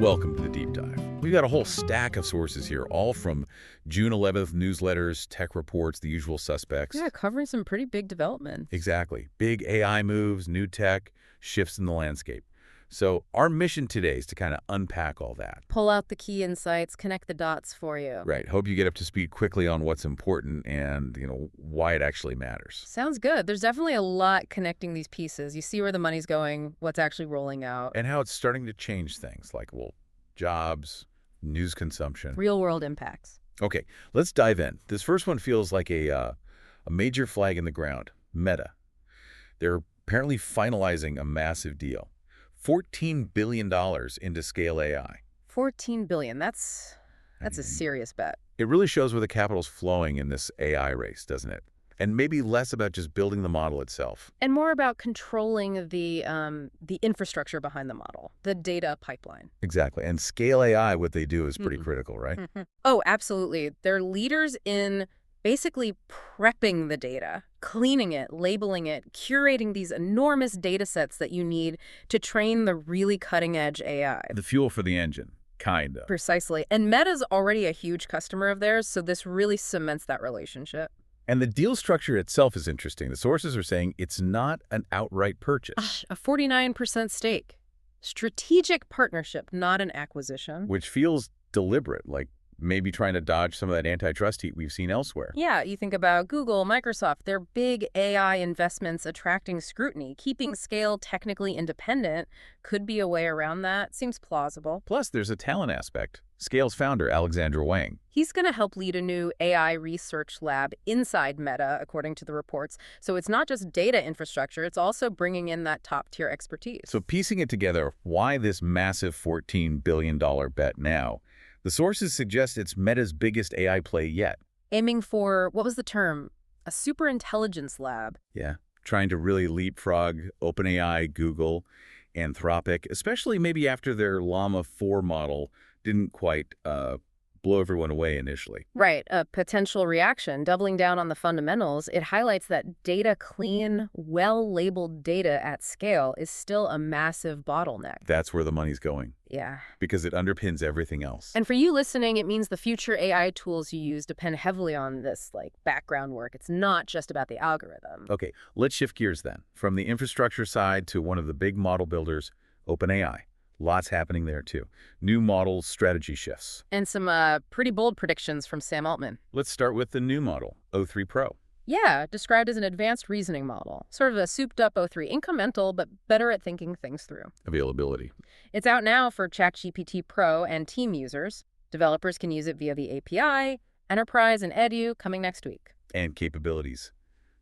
Welcome to the Deep Dive. We've got a whole stack of sources here, all from June 11th newsletters, tech reports, the usual suspects. Yeah, covering some pretty big developments. Exactly. Big AI moves, new tech, shifts in the landscape. So our mission today is to kind of unpack all that. Pull out the key insights, connect the dots for you. Right. Hope you get up to speed quickly on what's important and, why it actually matters. Sounds good. There's definitely a lot connecting these pieces. You see where the money's going, what's actually rolling out. And how it's starting to change things like, jobs, news consumption. Real-world impacts. Okay, let's dive in. This first one feels like a major flag in the ground. Meta. They're apparently finalizing a massive deal. $14 billion into Scale AI. $14 billion. That's a serious bet. It really shows where the capital's flowing in this AI race, doesn't it? And maybe less about just building the model itself. And more about controlling the infrastructure behind the model, the data pipeline. Exactly. And Scale AI, what they do is pretty critical, right? Oh, absolutely. They're leaders in basically prepping the data, cleaning it, labeling it, curating these enormous data sets that you need to train the really cutting-edge AI. The fuel for the engine, kind of. Precisely. And Meta's already a huge customer of theirs, so this really cements that relationship. And the deal structure itself is interesting. The sources are saying it's not an outright purchase. A 49% stake. Strategic partnership, not an acquisition. Which feels deliberate, like maybe trying to dodge some of that antitrust heat we've seen elsewhere. Yeah, you think about Google, Microsoft, their big AI investments attracting scrutiny. Keeping Scale technically independent could be a way around that. Seems plausible. Plus, there's a talent aspect. Scale's founder, Alexandra Wang. He's going to help lead a new AI research lab inside Meta, according to the reports. So it's not just data infrastructure, it's also bringing in that top-tier expertise. So piecing it together, why this massive $14 billion bet now? The sources suggest it's Meta's biggest AI play yet. Aiming for, what was the term? A superintelligence lab. Yeah, trying to really leapfrog OpenAI, Google, Anthropic, especially maybe after their Llama 4 model didn't quite blow everyone away initially. Right, a potential reaction, doubling down on the fundamentals. It highlights that data clean, well-labeled data at scale is still a massive bottleneck. That's where the money's going. Yeah. Because it underpins everything else. And for you listening, it means the future AI tools you use depend heavily on this, background work. It's not just about the algorithm. Okay, let's shift gears then. From the infrastructure side to one of the big model builders, OpenAI. Lots happening there, too. New model strategy shifts. And some pretty bold predictions from Sam Altman. Let's start with the new model, O3 Pro. Yeah, described as an advanced reasoning model. Sort of a souped-up O3, incremental, but better at thinking things through. Availability. It's out now for ChatGPT Pro and team users. Developers can use it via the API, Enterprise and Edu coming next week. And capabilities.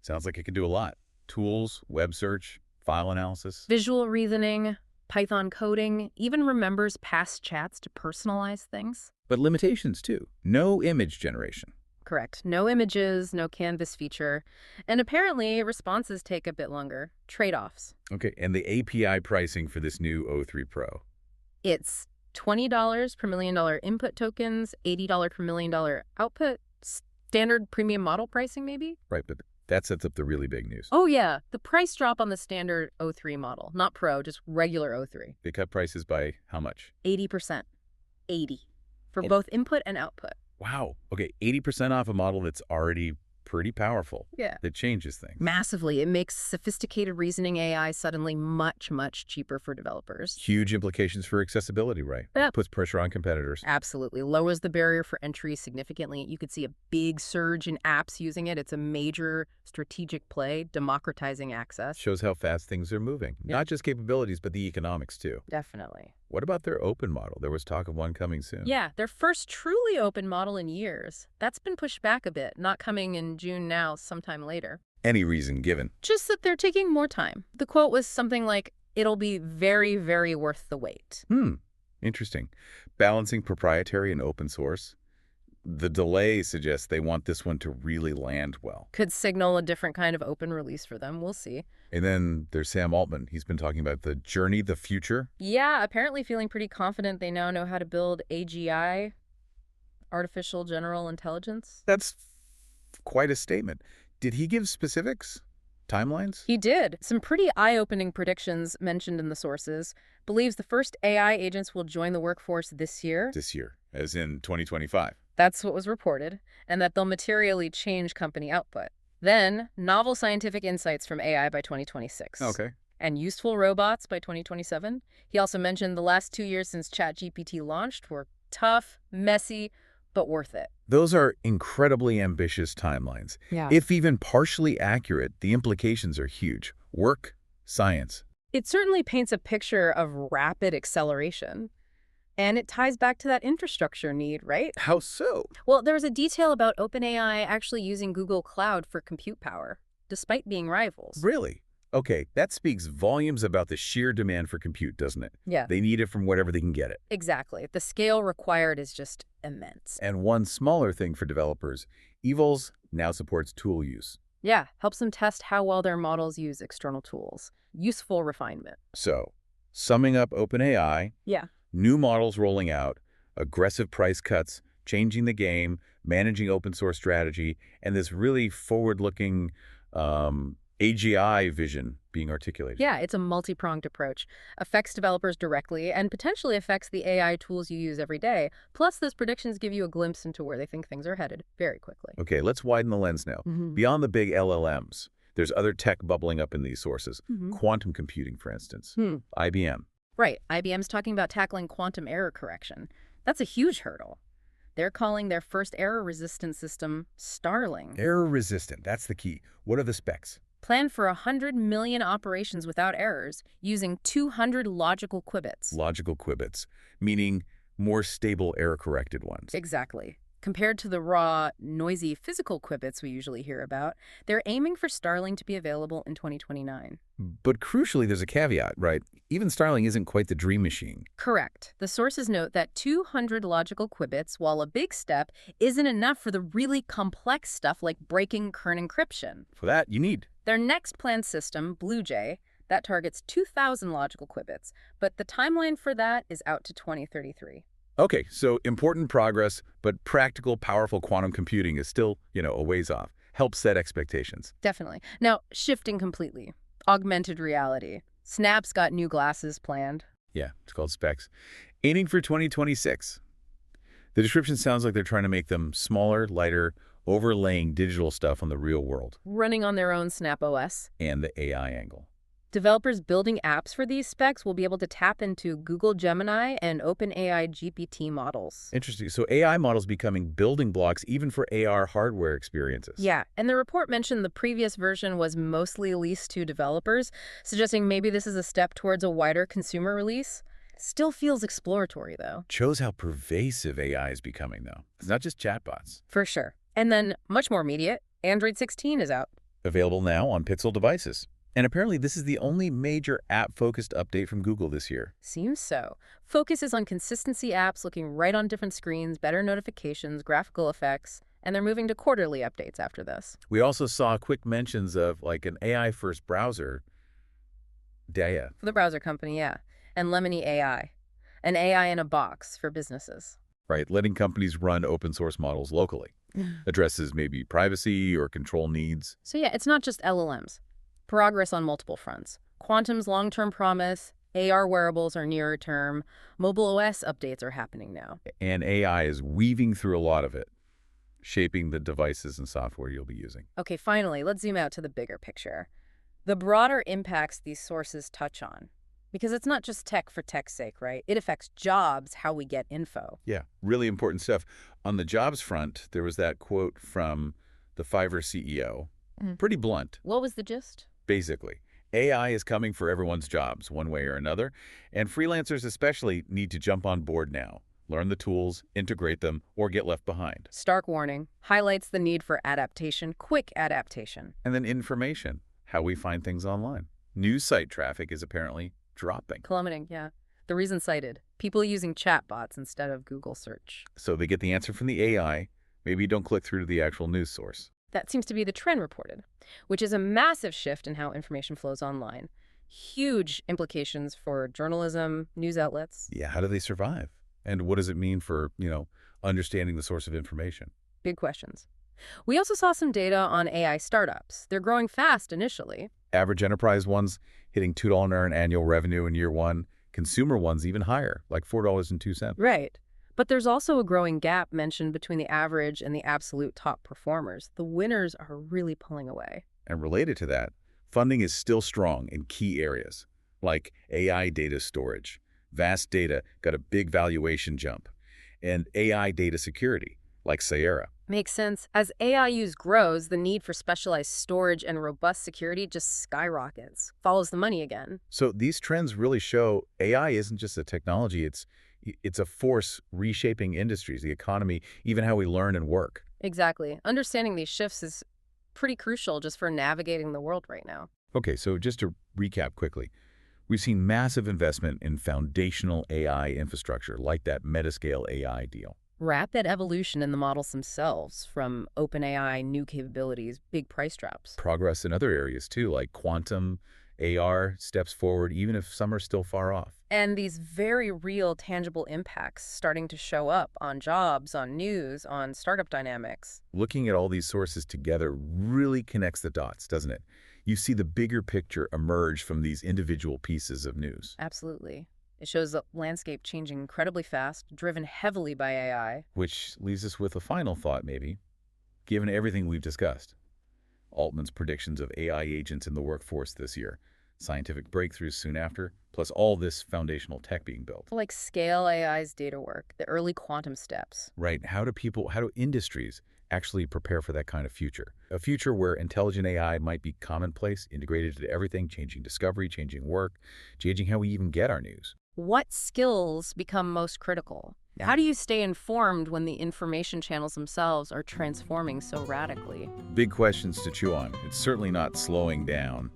Sounds like it can do a lot. Tools, web search, file analysis. Visual reasoning, Python coding, even remembers past chats to personalize things. But limitations, too. No image generation. Correct. No images, no canvas feature. And apparently, responses take a bit longer. Trade-offs. Okay, and the API pricing for this new O3 Pro? It's $20 per $1 million input tokens, $80 per $1 million output, standard premium model pricing maybe? Right, but that sets up the really big news. Oh, yeah. The price drop on the standard O3 model. Not Pro, just regular O3. They cut prices by how much? 80%. 80. For both input and output. Wow. Okay, 80% off a model that's already pretty powerful. Yeah. That changes things. Massively. It makes sophisticated reasoning AI suddenly much, much cheaper for developers. Huge implications for accessibility, right? Yep. Puts pressure on competitors. Absolutely. Lowers the barrier for entry significantly. You could see a big surge in apps using it. It's a major strategic play, democratizing access. Shows how fast things are moving. Yeah. Not just capabilities, but the economics, too. Definitely. What about their open model? There was talk of one coming soon. Yeah, their first truly open model in years. That's been pushed back a bit, not coming in June now, sometime later. Any reason given? Just that they're taking more time. The quote was something like, "It'll be very, very worth the wait." Interesting. Balancing proprietary and open source. The delay suggests they want this one to really land well. Could signal a different kind of open release for them. We'll see. And then there's Sam Altman. He's been talking about the journey, the future. Yeah, apparently feeling pretty confident they now know how to build AGI, artificial general intelligence. That's quite a statement. Did he give specifics? Timelines? He did. Some pretty eye-opening predictions mentioned in the sources. Believes the first AI agents will join the workforce this year. This year, as in 2025. That's what was reported, and that they'll materially change company output. Then, novel scientific insights from AI by 2026. Okay. And useful robots by 2027. He also mentioned the last 2 years since ChatGPT launched were tough, messy, but worth it. Those are incredibly ambitious timelines. Yeah. If even partially accurate, the implications are huge. Work, science. It certainly paints a picture of rapid acceleration. And it ties back to that infrastructure need, right? How so? Well, there was a detail about OpenAI actually using Google Cloud for compute power, despite being rivals. Really? Okay, that speaks volumes about the sheer demand for compute, doesn't it? Yeah. They need it from wherever they can get it. Exactly. The scale required is just immense. And one smaller thing for developers, Evils now supports tool use. Yeah, helps them test how well their models use external tools. Useful refinement. So, summing up OpenAI, Yeah. new models rolling out, aggressive price cuts, changing the game, managing open source strategy, and this really forward-looking AGI vision being articulated. Yeah, it's a multi-pronged approach. Affects developers directly and potentially affects the AI tools you use every day. Plus, those predictions give you a glimpse into where they think things are headed very quickly. Okay, let's widen the lens now. Beyond the big LLMs, there's other tech bubbling up in these sources. Quantum computing, for instance. IBM. Right. IBM's talking about tackling quantum error correction. That's a huge hurdle. They're calling their first error-resistant system Starling. Error-resistant, that's the key. What are the specs? Planned for 100 million operations without errors, using 200 logical qubits. Logical qubits, meaning more stable error-corrected ones. Exactly. Compared to the raw, noisy physical qubits we usually hear about, they're aiming for Starling to be available in 2029. But crucially, there's a caveat, right? Even Starling isn't quite the dream machine. Correct. The sources note that 200 logical qubits, while a big step, isn't enough for the really complex stuff like breaking kern encryption. For that, you need Their next planned system, Blue Jay, that targets 2,000 logical qubits, but the timeline for that is out to 2033. Okay, so important progress, but practical, powerful quantum computing is still, a ways off. Help set expectations. Definitely. Now, shifting completely. Augmented reality. Snap's got new glasses planned. Yeah, it's called Specs. Aiming for 2026. The description sounds like they're trying to make them smaller, lighter, overlaying digital stuff on the real world. Running on their own Snap OS. And the AI angle. Developers building apps for these specs will be able to tap into Google Gemini and OpenAI GPT models. Interesting. So AI models becoming building blocks even for AR hardware experiences. Yeah, and the report mentioned the previous version was mostly leased to developers, suggesting maybe this is a step towards a wider consumer release. Still feels exploratory, though. Shows how pervasive AI is becoming, though. It's not just chatbots. For sure. And then, much more immediate, Android 16 is out. Available now on Pixel devices. And apparently this is the only major app-focused update from Google this year. Seems so. Focus is on consistency apps looking right on different screens, better notifications, graphical effects, and they're moving to quarterly updates after this. We also saw quick mentions of like an AI-first browser, Daya. For the browser company, yeah. And Lemony AI, an AI in a box for businesses. Right, letting companies run open source models locally. Addresses maybe privacy or control needs. So yeah, it's not just LLMs. Progress on multiple fronts. Quantum's long-term promise, AR wearables are nearer term, mobile OS updates are happening now. And AI is weaving through a lot of it, shaping the devices and software you'll be using. Okay, finally, let's zoom out to the bigger picture. The broader impacts these sources touch on. Because it's not just tech for tech's sake, right? It affects jobs, how we get info. Yeah, really important stuff. On the jobs front, there was that quote from the Fiverr CEO. Pretty blunt. What was the gist? Basically, AI is coming for everyone's jobs, one way or another, and freelancers especially need to jump on board now. Learn the tools, integrate them, or get left behind. Stark warning. Highlights the need for adaptation, quick adaptation. And then information, how we find things online. News site traffic is apparently dropping. Plummeting, yeah. The reason cited, people using chatbots instead of Google search. So they get the answer from the AI. Maybe you don't click through to the actual news source. That seems to be the trend reported, which is a massive shift in how information flows online. Huge implications for journalism, news outlets. Yeah, how do they survive? And what does it mean for, understanding the source of information? Big questions. We also saw some data on AI startups. They're growing fast initially. Average enterprise ones hitting $2 in annual revenue in year one. Consumer ones even higher, like $4.02. Right. But there's also a growing gap mentioned between the average and the absolute top performers. The winners are really pulling away. And related to that, funding is still strong in key areas, like AI data storage. Vast data got a big valuation jump. And AI data security, like Sierra. Makes sense. As AI use grows, the need for specialized storage and robust security just skyrockets. Follows the money again. So these trends really show AI isn't just a technology, it's a force reshaping industries, the economy, even how we learn and work. Exactly. Understanding these shifts is pretty crucial just for navigating the world right now. Okay, so just to recap quickly, we've seen massive investment in foundational AI infrastructure, like that Metascale AI deal. Rapid evolution in the models themselves, from OpenAI, new capabilities, big price drops. Progress in other areas too, like quantum, AR, steps forward, even if some are still far off. And these very real, tangible impacts starting to show up on jobs, on news, on startup dynamics. Looking at all these sources together really connects the dots, doesn't it? You see the bigger picture emerge from these individual pieces of news. Absolutely. It shows the landscape changing incredibly fast, driven heavily by AI. Which leaves us with a final thought, maybe. Given everything we've discussed, Altman's predictions of AI agents in the workforce this year, scientific breakthroughs soon after, plus all this foundational tech being built. Like scale AI's data work, the early quantum steps. Right. How do industries actually prepare for that kind of future? A future where intelligent AI might be commonplace, integrated into everything, changing discovery, changing work, changing how we even get our news. What skills become most critical? Yeah. How do you stay informed when the information channels themselves are transforming so radically? Big questions to chew on. It's certainly not slowing down.